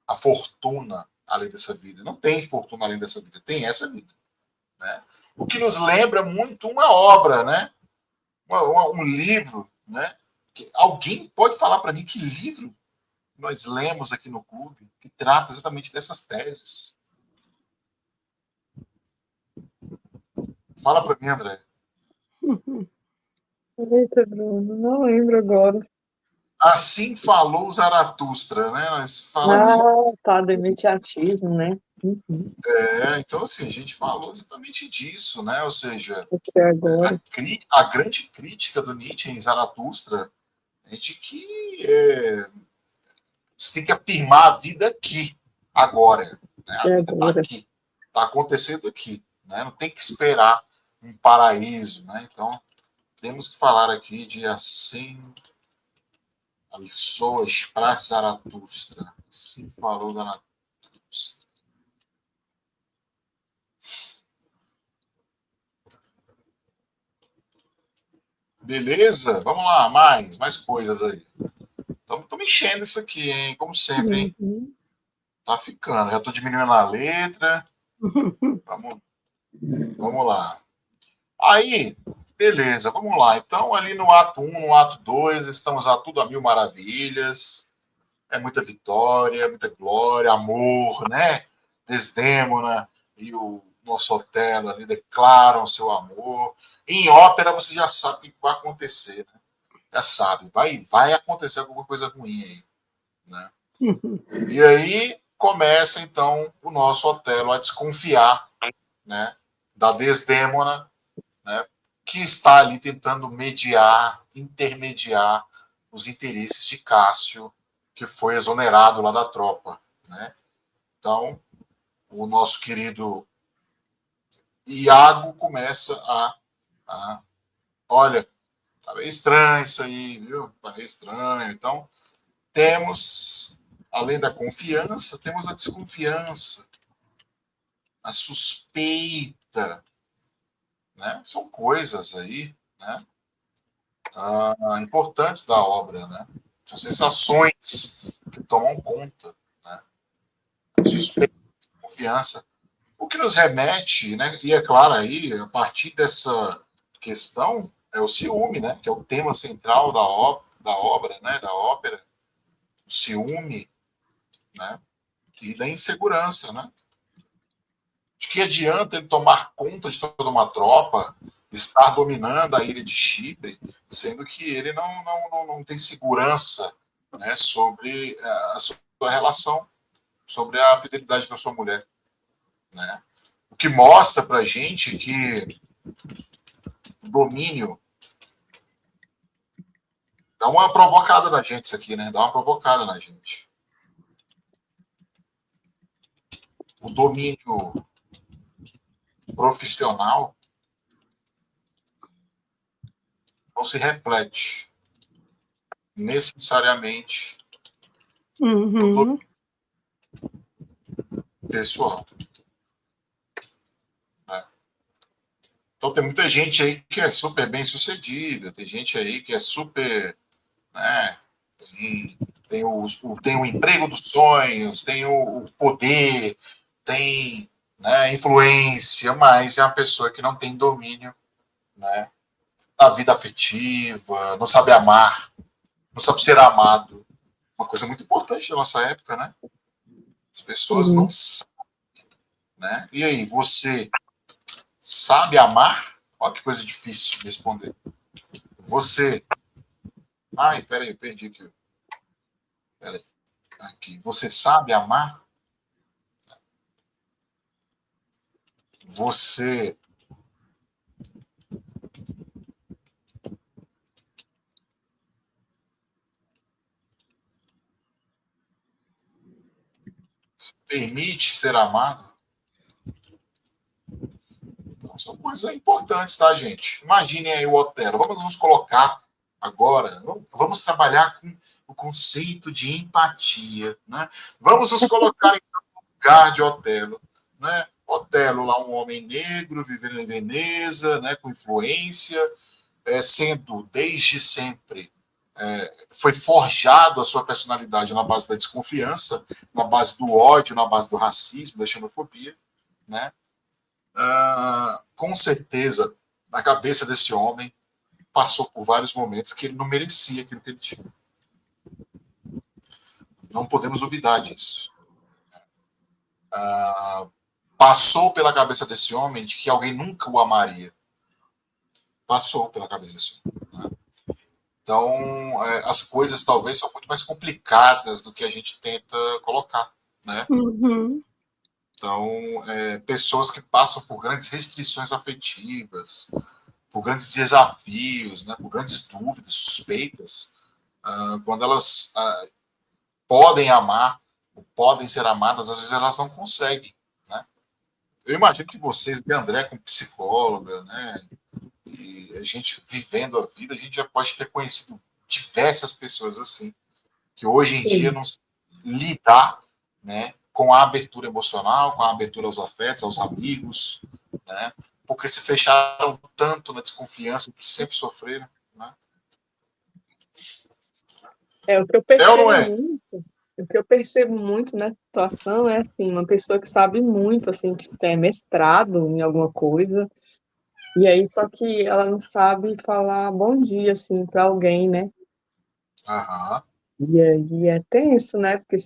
S1: a fortuna além dessa vida. Não tem fortuna além dessa vida, tem essa vida. Né? O que nos lembra muito uma obra, né? Um livro, né? Alguém pode falar para mim que livro nós lemos aqui no clube que trata exatamente dessas teses? Fala para mim, André.
S2: Eita, Bruno, não lembro agora.
S1: Assim falou Zaratustra, né? Nós falamos.
S2: Tá, do imediatismo, né? Uhum.
S1: Então, assim, a gente falou exatamente disso, né? Ou seja,
S2: Aqui agora.
S1: a grande crítica do Nietzsche em Zaratustra é de que você tem que afirmar a vida aqui, agora. Né? A vida está aqui, está acontecendo aqui. Né? Não tem que esperar um paraíso. Né? Então, temos que falar aqui de assim Pessoas para Zaratustra. Assim falou Zaratustra. Beleza? Vamos lá, mais coisas aí. Estamos enchendo isso aqui, hein? Como sempre, hein?
S2: Uhum.
S1: Tá ficando. Já estou diminuindo a letra. Vamos lá. Aí, beleza, vamos lá. Então, ali no ato 1, no ato 2, estamos a tudo a mil maravilhas. É muita vitória, muita glória, amor, né? Desdémona e o nosso Otelo ali declaram seu amor. Em ópera, você já sabe o que vai acontecer, né? Já sabe, vai acontecer alguma coisa ruim aí, né? E aí começa, então, o nosso Otelo a desconfiar, né? Da Desdémona, né? Que está ali tentando intermediar os interesses de Cássio, que foi exonerado lá da tropa, né? Então, o nosso querido Iago começa olha, tá meio estranho isso aí, viu? Tá meio estranho. Então, temos, além da confiança, temos a desconfiança, a suspeita, né? São coisas aí, né? Importantes da obra, né? São sensações que tomam conta, né? Suspeita, confiança. O que nos remete, né? E é claro aí, a partir dessa questão, é o ciúme, né? Que é o tema central da obra, né? Da ópera. O ciúme, né? E da insegurança, né? De que adianta ele tomar conta de toda uma tropa, estar dominando a ilha de Chipre, sendo que ele não tem segurança, né, sobre a sua relação, sobre a fidelidade da sua mulher. Né? O que mostra para a gente que o domínio dá uma provocada na gente isso aqui, né? Dá uma provocada na gente. O domínio profissional não se reflete necessariamente no domínio pessoal. Né? Então tem muita gente aí que é super bem sucedida, tem gente aí que é super, né, tem o emprego dos sonhos, tem o poder, tem, né, influência, mas é uma pessoa que não tem domínio, né, da vida afetiva, não sabe amar, não sabe ser amado. Uma coisa muito importante da nossa época, né? As pessoas não sabem. Né? E aí, você sabe amar? Olha que coisa difícil de responder. Você. Ai, peraí, perdi aqui. Peraí. Aqui. Você sabe amar? Você se permite ser amado? Então, são coisas importantes, tá, gente? Imaginem aí o Otelo. Vamos nos colocar agora. Vamos trabalhar com o conceito de empatia. Né? Vamos nos colocar em lugar de Otelo. Né? Otelo lá, um homem negro, vivendo em Veneza, né, com influência, sendo desde sempre, foi forjado a sua personalidade na base da desconfiança, na base do ódio, na base do racismo, da xenofobia, né? Com certeza, na cabeça desse homem, passou por vários momentos que ele não merecia aquilo que ele tinha. Não podemos duvidar disso. Passou pela cabeça desse homem de que alguém nunca o amaria. Passou pela cabeça desse homem. Né? Então, as coisas talvez são muito mais complicadas do que a gente tenta colocar. Né?
S3: Uhum.
S1: Então, pessoas que passam por grandes restrições afetivas, por grandes desafios, né, por grandes dúvidas, suspeitas, quando elas podem amar, ou podem ser amadas, às vezes elas não conseguem. Né? Eu imagino que vocês, de André, como psicóloga, né, e a gente vivendo a vida, a gente já pode ter conhecido diversas pessoas assim, que hoje em dia não se lidar, né, com a abertura emocional, com a abertura aos afetos, aos amigos, né, porque se fecharam tanto na desconfiança que sempre sofreram. Né?
S2: O que eu percebo
S1: ou não é?
S2: muito, o que eu percebo muito nessa situação é assim, uma pessoa que sabe muito, assim, que tem mestrado em alguma coisa, e aí só que ela não sabe falar bom dia, assim, para alguém, né?
S1: Aham.
S2: E aí é tenso, né? Porque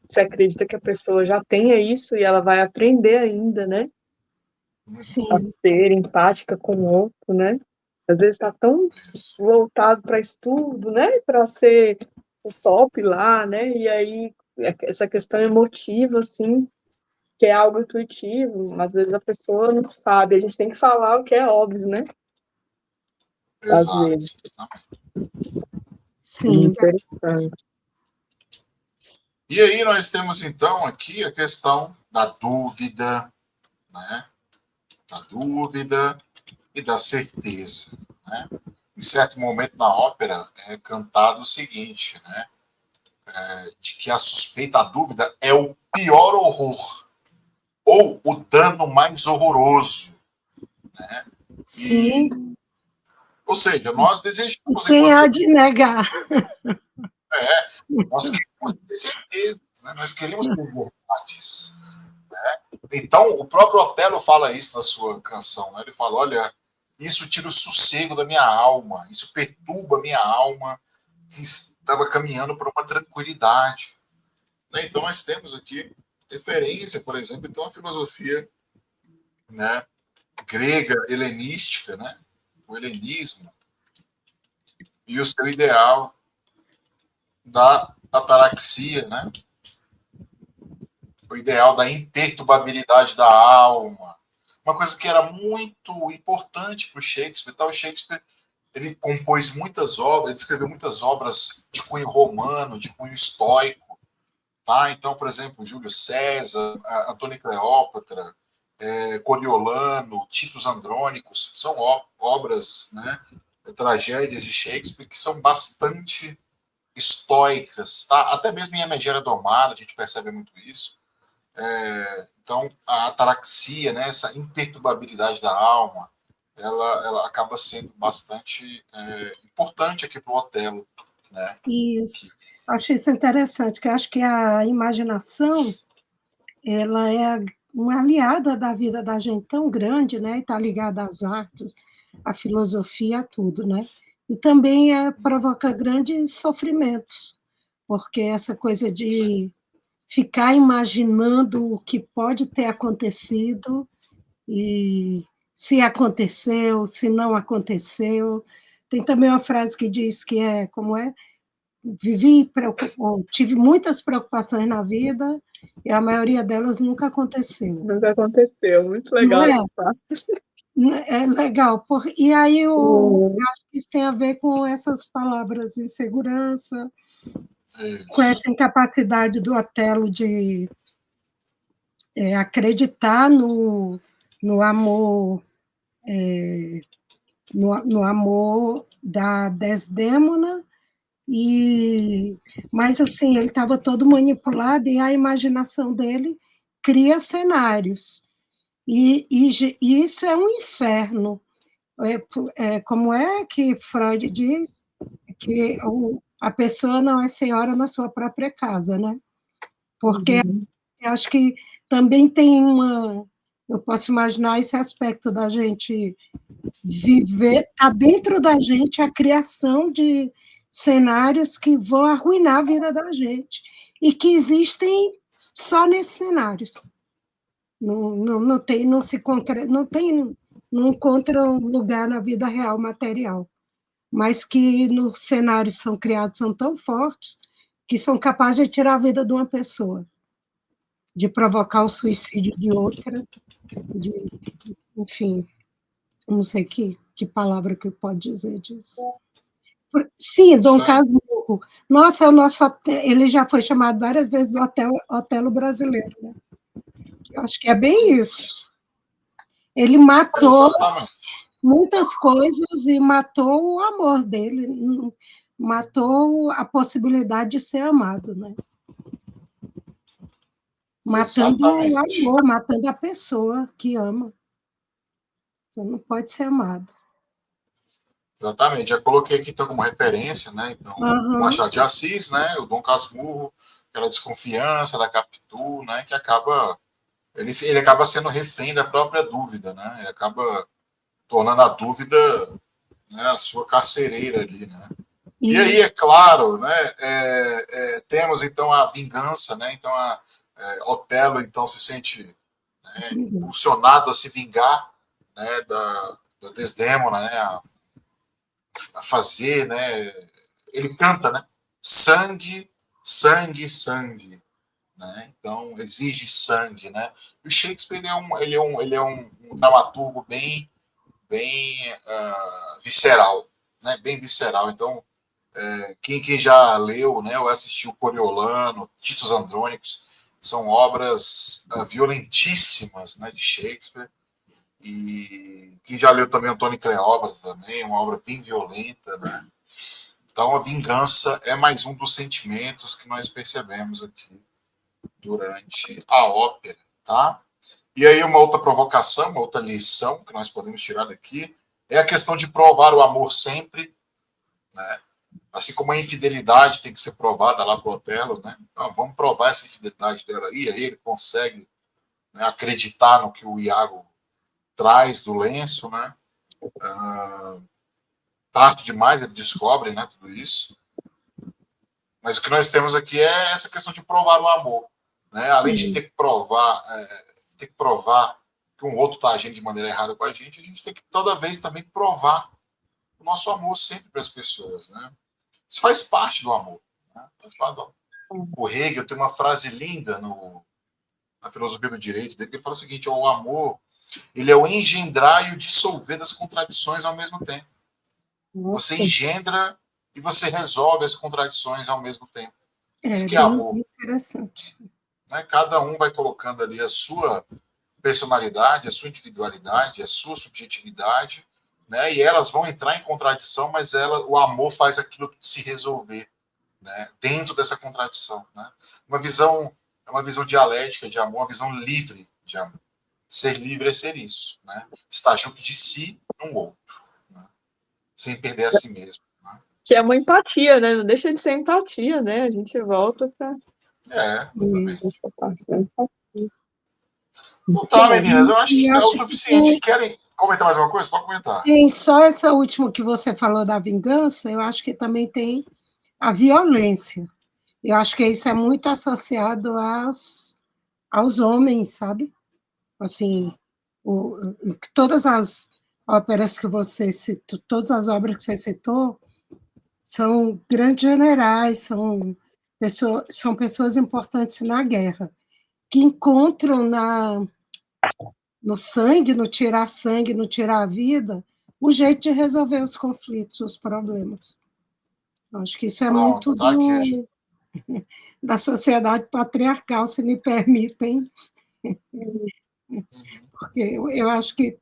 S2: você acredita que a pessoa já tenha isso e ela vai aprender ainda, né? A
S3: Sim.
S2: ser empática com o outro, né? Às vezes está tão voltado para estudo, né? Para ser o top lá, né? E aí essa questão emotiva, assim, que é algo intuitivo, às vezes a pessoa não sabe. A gente tem que falar o que é óbvio, né? Às vezes.
S1: Exato.
S3: Sim.
S2: Interessante.
S1: E aí nós temos então aqui a questão da dúvida, né? Da dúvida e da certeza. Né? Em certo momento na ópera é cantado o seguinte, né? De que a suspeita, a dúvida é o pior horror ou o dano mais horroroso. Né?
S3: Sim.
S1: Ou seja, nós desejamos,
S3: Quem
S1: enquanto
S3: há
S1: seres
S3: de negar?
S1: nós queremos ter certeza, né? Nós queremos ter verdades. Né? Então, o próprio Otelo fala isso na sua canção. Né? Ele fala: olha, isso tira o sossego da minha alma, isso perturba a minha alma, que estava caminhando para uma tranquilidade. Né? Então, nós temos aqui referência, por exemplo, então, a filosofia, né, grega, helenística, né? O helenismo, e o seu ideal da ataraxia, né? O ideal da imperturbabilidade da alma. Uma coisa que era muito importante para o Shakespeare. Tá? O Shakespeare ele compôs muitas obras, ele escreveu muitas obras de cunho romano, de cunho estoico. Tá? Então, por exemplo, Júlio César, Antônio Cleópatra, Coriolano, Titus Andrônicos, são obras, né, tragédias de Shakespeare que são bastante estoicas. Tá? Até mesmo em A Megera Domada a gente percebe muito isso. Então, a ataraxia, né, essa imperturbabilidade da alma, ela acaba sendo bastante importante aqui para o Otelo. Né?
S3: Isso. Acho isso interessante, que eu acho que a imaginação ela é uma aliada da vida da gente tão grande, né? Está ligada às artes, à filosofia, a tudo, né? E também provoca grandes sofrimentos, porque essa coisa de ficar imaginando o que pode ter acontecido e se aconteceu, se não aconteceu. Tem também uma frase que diz que como é? Tive muitas preocupações na vida e a maioria delas nunca aconteceu.
S2: Nunca aconteceu. Muito
S3: Não
S2: legal
S3: é?
S2: essa parte.
S3: É legal. E aí eu acho que isso tem a ver com essas palavras insegurança, com essa incapacidade do Otelo de acreditar no amor, no amor da Desdémona. Mas assim, ele estava todo manipulado e a imaginação dele cria cenários. E isso é um inferno. Como é que Freud diz que a pessoa não é senhora na sua própria casa, né? Porque eu acho que também tem eu posso imaginar esse aspecto da gente viver, está dentro da gente a criação de cenários que vão arruinar a vida da gente e que existem só nesses cenários. Não tem, não se não tem, não encontra um lugar na vida real material, mas que nos cenários são criados são tão fortes que são capazes de tirar a vida de uma pessoa, de provocar o suicídio de outra, enfim, não sei que palavra que pode dizer disso. Sim, Dom Casmurro. Nossa, ele já foi chamado várias vezes Otelo brasileiro, né? Eu acho que é bem isso. Ele matou muitas coisas e matou o amor dele, matou a possibilidade de ser amado, né? Matando o amor, matando a pessoa que ama. Então, não pode ser amado.
S1: Exatamente, já coloquei aqui então como referência, né? Então, o Machado de Assis, né? O Dom Casmurro, aquela desconfiança da Capitu, né? Que acaba ele acaba sendo refém da própria dúvida, né? Ele acaba tornando a dúvida, né, a sua carcereira ali, né? E aí, é claro, né? Temos então a vingança, né? Então Otelo então se sente, né, impulsionado a se vingar, né? Da Desdémona, né? A fazer, né? Ele canta, né? Sangue, sangue, sangue, né? Então exige sangue, né? E o Shakespeare ele é um dramaturgo bem visceral, né? Bem visceral. Então quem já leu, né? Ou assistiu Coriolano, Titus Andrônicos, são obras violentíssimas, né? De Shakespeare. E quem já leu também Antônio Cleópatra também, uma obra bem violenta, né? Então a vingança é mais um dos sentimentos que nós percebemos aqui durante a ópera, tá? E aí uma outra provocação, uma outra lição que nós podemos tirar daqui é a questão de provar o amor sempre, né? Assim como a infidelidade tem que ser provada lá para o Otelo, né? Então, vamos provar essa infidelidade dela aí ele consegue, né, acreditar no que o Iago traz do lenço, né? Tarde demais ele descobre, né, tudo isso. Mas o que nós temos aqui é essa questão de provar o amor, né? Além de ter que provar, que um outro está agindo de maneira errada com a gente tem que toda vez também provar o nosso amor sempre para as pessoas, né? Isso faz parte do amor, né? Faz parte do amor. O Hegel tem uma frase linda na filosofia do direito dele, que ele fala o seguinte: o amor, ele é o engendrar e o dissolver das contradições ao mesmo tempo. Você engendra e você resolve as contradições ao mesmo tempo. Isso que é amor.
S3: Interessante.
S1: Né? Cada um vai colocando ali a sua personalidade, a sua individualidade, a sua subjetividade, né? E elas vão entrar em contradição, mas o amor faz aquilo se resolver, né? Dentro dessa contradição, né? É uma visão dialética de amor, uma visão livre de amor. Ser livre é ser isso, né? Estar junto de si no outro, né? Sem perder a si mesmo. Né?
S2: Que é uma empatia, né? Não deixa de ser empatia, né? A gente volta para
S1: essa
S2: parte da empatia.
S1: Então tá, meninas, eu acho que é o suficiente. Querem comentar mais uma coisa? Pode comentar.
S3: Tem só essa última que você falou da vingança, eu acho que também tem a violência. Eu acho que isso é muito associado aos homens, sabe? Assim, todas as óperas que você citou, todas as obras que você citou, são grandes generais, são pessoas importantes na guerra, que encontram no sangue, no tirar sangue, no tirar a vida, o jeito de resolver os conflitos, os problemas. Acho que isso é muito da sociedade patriarcal, se me permitem, porque eu acho que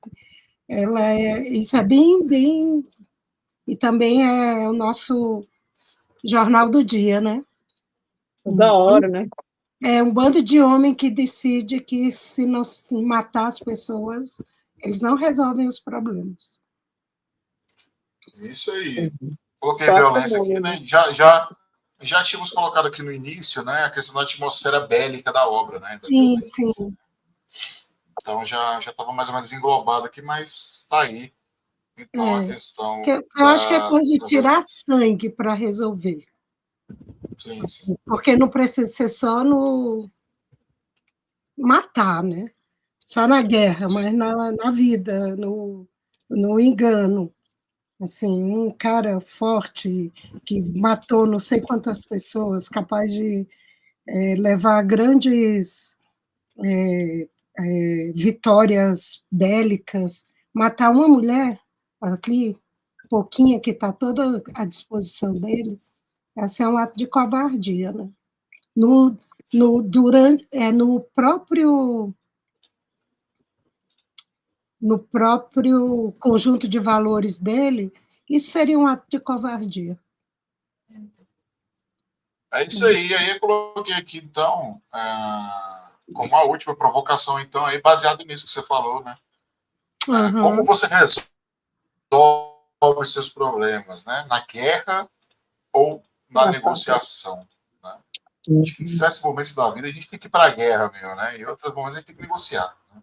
S3: isso é bem, e também é o nosso jornal do dia, né?
S2: Da hora, né?
S3: É um bando de homem que decide que se não matar as pessoas, eles não resolvem os problemas.
S1: Isso aí. Coloquei
S2: Só
S1: violência aqui,
S2: acumula,
S1: né? Já tínhamos colocado aqui no início, né, a questão da atmosfera bélica da obra, né, da
S3: Sim,
S1: violência.
S3: sim.
S1: Então já estava mais ou menos englobado aqui, mas está aí. Então a questão
S3: Eu acho que é coisa de
S1: da
S3: tirar
S1: violência.
S3: sangue para resolver,
S1: Sim, sim.
S3: porque não precisa ser só no matar, né? Só na guerra,
S1: Sim.
S3: mas na vida, no engano. Assim, um cara forte que matou não sei quantas pessoas, capaz de levar grandes vitórias bélicas, matar uma mulher ali, pouquinha, que está toda à disposição dele, esse é um ato de covardia, né? Durante, no próprio conjunto de valores dele, isso seria um ato de covardia.
S1: É isso aí. Aí eu coloquei aqui, então, como a última provocação, então, aí, baseado nisso que você falou, né? Como
S3: Uhum.
S1: você resolve seus problemas, né? Na guerra ou na negociação, né? Acho que em certos momentos da vida a gente tem que ir para a guerra mesmo, né? E em outros momentos a gente tem que negociar. Né?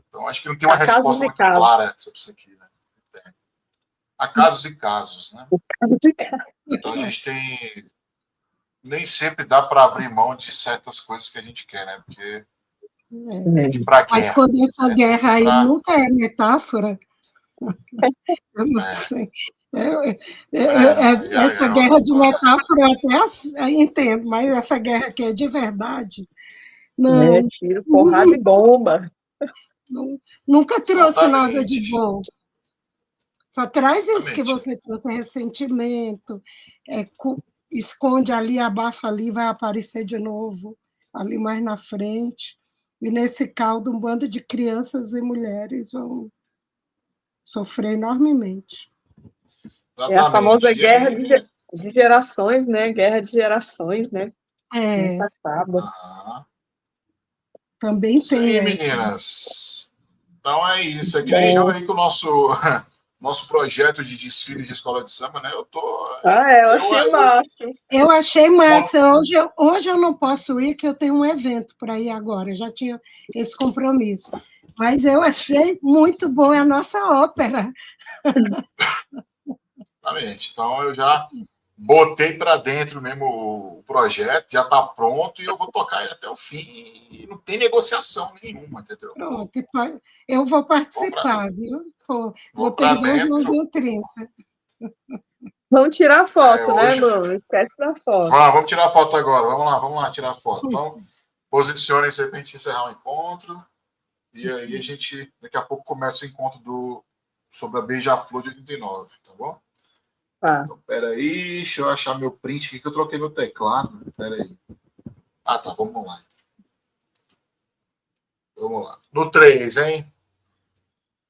S1: Então acho que não tem uma
S2: há casos
S1: resposta
S2: e
S1: muito
S2: casos.
S1: clara sobre isso aqui, né? Há casos e casos, né?
S2: Casos e casos.
S1: Então a gente tem nem sempre dá para abrir mão de certas coisas que a gente quer, né? Porque tem que ir para a
S3: Mas
S1: guerra,
S3: quando essa
S1: né? Tem que
S3: guerra
S1: ir
S3: aí
S1: para
S3: nunca é metáfora, eu não sei. Essa
S1: é outra
S3: guerra de
S1: história.
S3: metáfora eu até entendo, mas essa guerra que é de verdade,
S2: Né?
S3: não,
S2: Tiro, porrada e bomba.
S3: nunca trouxe nada de
S1: Exatamente.
S3: bom. Só traz isso que
S1: Exatamente.
S3: você trouxe, ressentimento, esconde ali, abafa ali, vai aparecer de novo, ali mais na frente. E nesse caldo, um bando de crianças e mulheres vão sofrer enormemente.
S2: É a famosa
S1: Exatamente. E
S2: guerra
S1: aí.
S2: de gerações, né? Guerra de gerações, né?
S3: É,
S2: Nunca acaba.
S3: também
S1: Isso
S3: tem
S1: aí,
S3: essa.
S1: meninas. Então é isso. É que nem eu
S2: Bom.
S1: aí com o nosso projeto de desfile de escola de samba, né?
S2: Eu achei
S1: Eu
S2: massa.
S3: Eu achei massa. Hoje eu não posso ir, que eu tenho um evento para ir agora. Eu já tinha esse compromisso. Mas eu achei muito bom, é a nossa ópera.
S1: Exatamente. Então eu já botei para dentro mesmo o projeto, já está pronto e eu vou tocar ele até o fim. E não tem negociação nenhuma, entendeu?
S3: Pronto, eu vou
S1: Vou
S3: participar, viu? Vou
S1: vou para
S3: perder o
S1: dentro.
S3: Joãozinho 30.
S2: Vamos tirar foto, né,
S1: Hoje.
S2: Bruno? Não esquece da foto.
S1: Vamos tirar foto agora. Vamos lá tirar foto. Então, posicionem-se aí para a gente encerrar o encontro. E aí a gente, daqui a pouco, começa o encontro sobre a Beija-Flor de 89, tá bom?
S2: Tá.
S1: Então, peraí, deixa eu achar meu print aqui, que eu troquei meu teclado. Peraí. Ah, tá, vamos lá. Vamos lá. No 3, hein?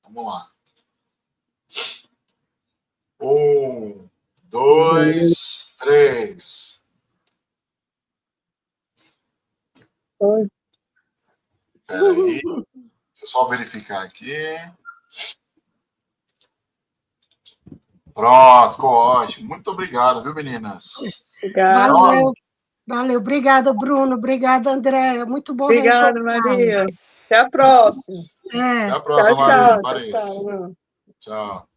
S1: Vamos lá. 1, 2, 3. Peraí, deixa eu só verificar aqui. Pronto, ficou ótimo. Muito obrigado, viu, meninas?
S2: Obrigada.
S3: Valeu, valeu. Obrigada, Bruno. Obrigada, André. Muito bom
S2: Obrigada,
S3: reencontrá-los.
S2: Maria. Até a próxima.
S1: Até
S3: É.
S1: a
S2: Tchau,
S1: próxima, Maria.
S2: tchau. Tchau,
S1: Paris.
S2: tchau.
S1: Tchau.